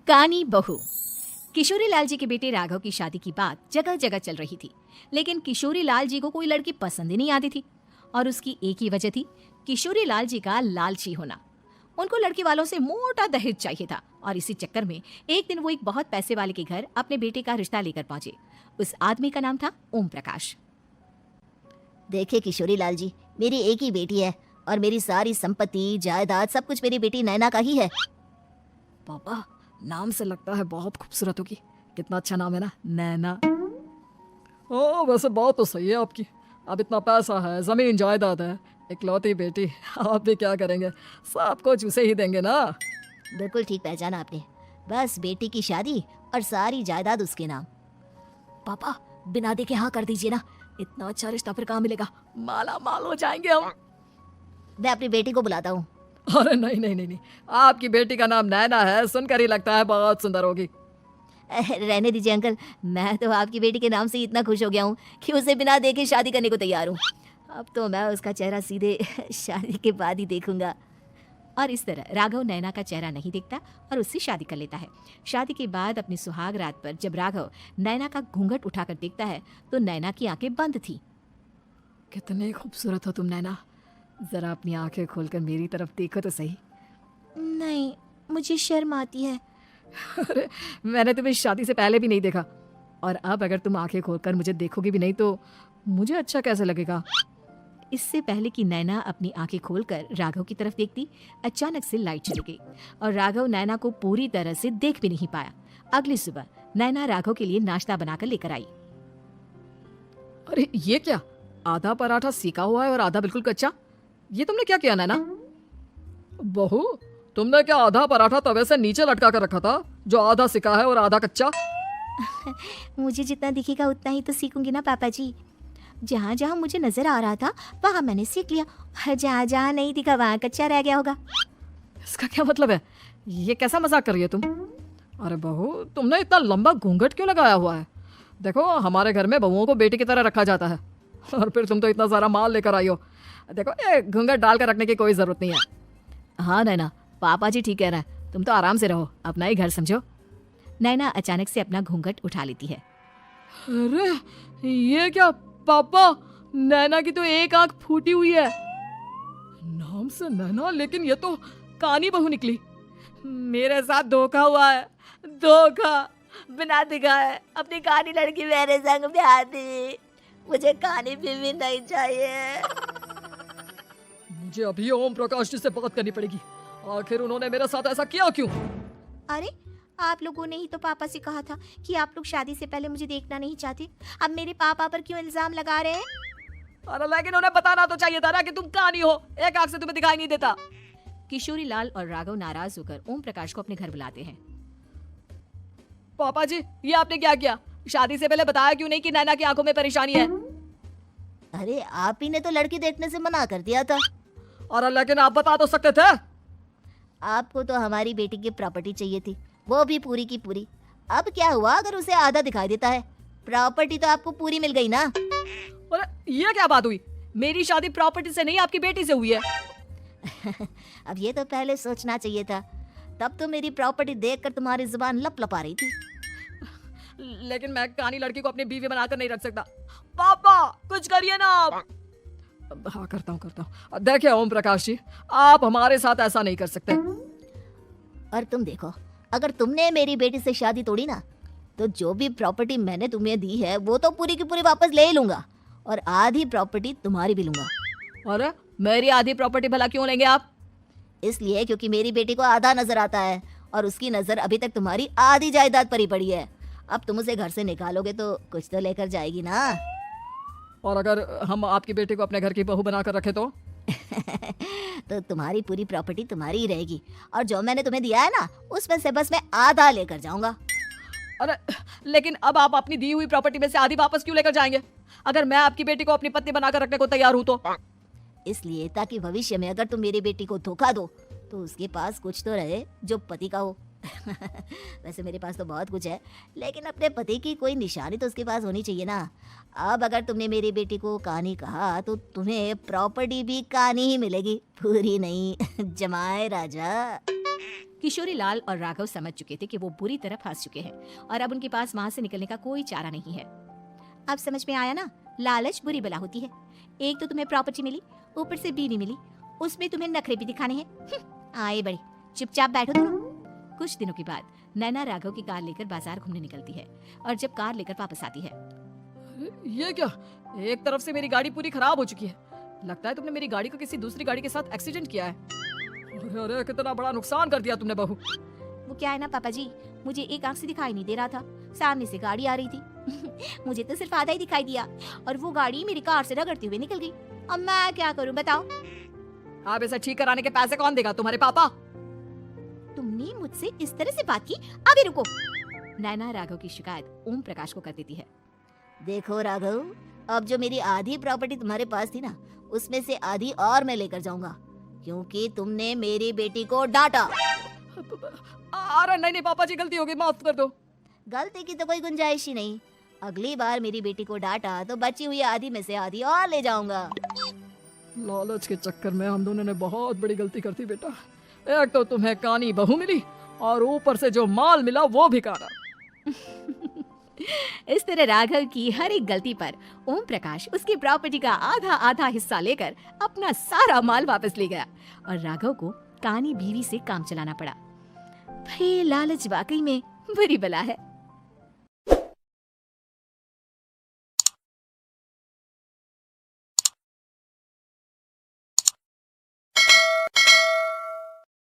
कानी बहू। किशोरी लाल जी के बेटे राघव की शादी की बात जगह जगह चल रही थी, लेकिन किशोरी लाल जी को कोई लड़की पसंद ही नहीं आती थी। और उसकी एक ही वजह थी, किशोरी लाल जी का लालची होना। उनको लड़की वालों से मोटा दहेज चाहिए था और इसी चक्कर में एक दिन वो एक बहुत पैसे वाले के घर अपने बेटे का रिश्ता लेकर पहुंचे। उस आदमी का नाम था ओम प्रकाश। देखिए किशोरी लाल जी, मेरी एक ही बेटी है और मेरी सारी संपत्ति जायदाद सब कुछ मेरी बेटी नैना का ही है। पापा, नाम से लगता है बहुत खूबसूरत होगी। कितना अच्छा नाम है ना, नैना। ओ वैसे बात तो सही है आपकी। अब इतना पैसा है, जमीन जायदाद है, इकलौती बेटी, आप भी क्या करेंगे? सब कुछ उसे ही देंगे ना। बिल्कुल ठीक पहचाना आपने। बस बेटी की शादी और सारी जायदाद उसके नाम। पापा, बिना देखे हाँ कर दीजिए ना। इतना अच्छा रिश्ता फिर कहाँ मिलेगा? माला माल हो जाएंगे हम। मैं अपनी बेटी को बुलाता हूँ। अरे नहीं नहीं नहीं नहीं, आपकी बेटी का नाम नैना है, सुनकर ही लगता है बहुत सुंदर होगी। रहने दीजिए अंकल, मैं तो आपकी बेटी के नाम से इतना खुश हो गया हूँ कि उसे बिना देखे शादी करने को तैयार हूँ। अब तो मैं उसका चेहरा सीधे शादी के बाद ही देखूंगा। और इस तरह राघव नैना का चेहरा नहीं देखता और उससे शादी कर लेता है। शादी के बाद अपनी सुहाग रात पर जब राघव नैना का घूंघट उठाकर देखता है तो नैना की आंखें बंद थी। कितनी खूबसूरत हो तुम नैना, जरा अपनी आंखें खोलकर मेरी तरफ देखो तो सही। नहीं, मुझे शर्म आती है। अरे मैंने तुम्हें शादी से पहले भी नहीं देखा, और अब अगर तुम आंखें खोलकर मुझे देखोगी भी नहीं तो मुझे अच्छा कैसे लगेगा? इससे पहले कि नैना अपनी आंखें खोलकर राघव की तरफ देखती, अचानक से लाइट चली गई और राघव नैना को पूरी तरह से देख भी नहीं पाया। अगली सुबह नैना राघव के लिए नाश्ता बनाकर लेकर आई। अरे ये क्या, आधा पराठा सेका हुआ है और आधा बिल्कुल कच्चा। ये तुमने क्या किया नैना? बहू, तुमने क्या आधा पराठा तवे से नीचे लटका कर रखा था जो आधा सिका है और आधा कच्चा? मुझे जितना दिखेगा उतना ही तो सीखूंगी ना पापा जी। जहाँ जहाँ मुझे नजर आ रहा था वहाँ मैंने सीख लिया, और जहाँ जहाँ नहीं दिखा वहाँ कच्चा रह गया होगा। इसका क्या मतलब है? ये कैसा मजाक कर रही है तुम? अरे बहू, तुमने इतना लंबा घूंघट क्यों लगाया हुआ है? देखो, हमारे घर में बहुओं को बेटी की तरह रखा जाता है, और फिर तुम तो इतना सारा माल लेकर आई हो। देखो, ये घूंघट डाल कर रखने की कोई जरूरत नहीं है। हाँ नैना, पापा जी ठीक कह रहे हैं, तुम तो आराम से रहो, अपना ही घर समझो। नैना अचानक से अपना घूंघट उठा लेती है। अरे ये क्या पापा, नैना की तो एक आंख फूटी हुई है। नाम से नैना, लेकिन ये तो कानी बहू निकली। मेरे साथ धोखा हुआ है, धोखा। बिना दिखाए अपनी कानी लड़की मेरे संग ब्याह दी। मुझे कानी बीवी नहीं चाहिए। मुझे अभी ओम प्रकाश जी से बात करनी पड़ेगी। आखिर उन्होंने मेरे साथ ऐसा किया क्यों? अरे आप लोगों ने ही तो पापा से कहा था कि आप लोग शादी से पहले मुझे देखना नहीं चाहते। अब मेरे पापा पर क्यों इल्जाम लगा रहे हैं? अरे लेकिन उन्हें बताना तो चाहिए था ना कि तुम कानी हो, एक आंख से तुम्हें दिखाई नहीं देता। किशोरी लाल और राघव नाराज होकर ओम प्रकाश को अपने घर बुलाते हैं। पापा जी, ये आपने क्या किया? शादी से पहले बताया क्यों नहीं कि नैना की आंखों में परेशानी है? अरे आप ही ने तो लड़की देखने से मना कर दिया था। और लेकिन आप बता तो सकते थे। आपको तो हमारी बेटी की प्रॉपर्टी चाहिए थी, वो भी पूरी की पूरी। अब क्या हुआ अगर उसे आधा दिखाई देता है? प्रॉपर्टी तो आपको पूरी मिल गई ना। अरे ये क्या बात हुई? मेरी शादी प्रॉपर्टी से नहीं, आपकी बेटी से हुई है। अब ये तो पहले सोचना चाहिए था, तब तो मेरी प्रॉपर्टी देखकर तुम्हारी जुबान लप लपा रही थी। लेकिन मैं कानी लड़की को अपनी बीवी बनाकर नहीं रख सकता। पापा कुछ करिए ना आप। हाँ करता हूँ। देखिए ओम प्रकाश जी, आप हमारे साथ ऐसा नहीं कर सकते। और तुम देखो, अगर तुमने मेरी बेटी से शादी तोड़ी ना, तो जो भी प्रॉपर्टी मैंने तुम्हें दी है वो तो पूरी की पूरी वापस ले ही लूंगा, और आधी प्रॉपर्टी तुम्हारी भी लूंगा। अरे मेरी आधी प्रॉपर्टी भला क्यों लेंगे आप? इसलिए क्योंकि मेरी बेटी को आधा नजर आता है और उसकी नजर अभी तक तुम्हारी आधी जायदाद पर ही पड़ी है। अब तुम उसे घर से निकालोगे तो कुछ तो लेकर जाएगी ना। और अगर हम आपकी बेटी को अपने घर की बहू बनाकर रखे तो? तो तुम्हारी पूरी प्रॉपर्टी तुम्हारी ही रहेगी, और जो मैंने तुम्हें दिया है ना, उसमें से बस मैं आधा लेकर जाऊंगा। अरे लेकिन अब आप अपनी दी हुई प्रॉपर्टी में से आधी वापस क्यों लेकर जाएंगे, अगर मैं आपकी बेटी को अपनी पत्नी बनाकर रखने को तैयार हूँ तो? इसलिए ताकि भविष्य में अगर तुम मेरी बेटी को धोखा दो तो उसके पास कुछ तो रहे जो पति का हो, वैसे मेरे पास तो बहुत कुछ है, लेकिन अपने पति की कोई निशानी तो उसके पास होनी चाहिए ना। अब अगर तुमने मेरी बेटी को कानी कहा तो तुम्हें प्रॉपर्टी भी कानी ही मिलेगी, पूरी नहीं। जमाए राजा। किशोरी लाल और राघव समझ चुके थे कि वो बुरी तरह फंस चुके हैं और अब उनके पास वहां से निकलने का कोई चारा नहीं है। अब समझ में आया ना, लालच बुरी बला होती है। एक तो तुम्हें प्रॉपर्टी मिली, ऊपर से बीवी मिली, उसमें तुम्हें नखरे भी दिखाने हैं। आए बड़ी, चुपचाप बैठो दोनों। कुछ दिनों के बाद नैना राघव की कार लेकर बाजार घूमने निकलती है और जब कार लेकर वापस आती है, अरे, ये क्या? एक तरफ से मेरी गाड़ी पूरी खराब हो चुकी है। लगता है तुमने मेरी गाड़ी को किसी दूसरी गाड़ी के साथ एक्सीडेंट किया है। अरे अरे, कितना बड़ा नुकसान कर दिया तुमने बहू। वो क्या है ना पापा जी, मुझे एक आंख से दिखाई नहीं दे रहा था, सामने से गाड़ी आ रही थी। मुझे तो सिर्फ आधा ही दिखाई दिया और वो गाड़ी मेरी कार से रगड़ते हुए निकल गई। अब मैं क्या करूं बताओ? अब इसे ठीक कराने के पैसे कौन देगा? तुम्हारे पापा। तुमने मुझसे इस तरह से बात की? अभी रुको। नैना राघव की शिकायत ओम प्रकाश को कर देती है। देखो राघव, अब जो मेरी आधी प्रॉपर्टी तुम्हारे पास थी ना, उसमें से आधी और मैं लेकर जाऊंगा, क्योंकि तुमने मेरी बेटी को डांटा। अरे नहीं पापा जी, गलती हो गई, माफ कर दो। गलती की तो कोई गुंजाइश ही नहीं। अगली बार मेरी बेटी को डांटा तो बची हुई आधी में से आधी और ले जाऊंगा। लालच के चक्कर में हम दोनों ने बहुत बड़ी गलती कर दी बेटा। एक तो तुम्हें कानी बहू मिली और ऊपर से जो माल मिला वो भी काना। इस तरह राघव की हर एक गलती पर ओम प्रकाश उसकी प्रॉपर्टी का आधा आधा हिस्सा लेकर अपना सारा माल वापस ले गया और राघव को कानी बीवी से काम चलाना पड़ा। भाई लालच वाकई में बुरी बला है।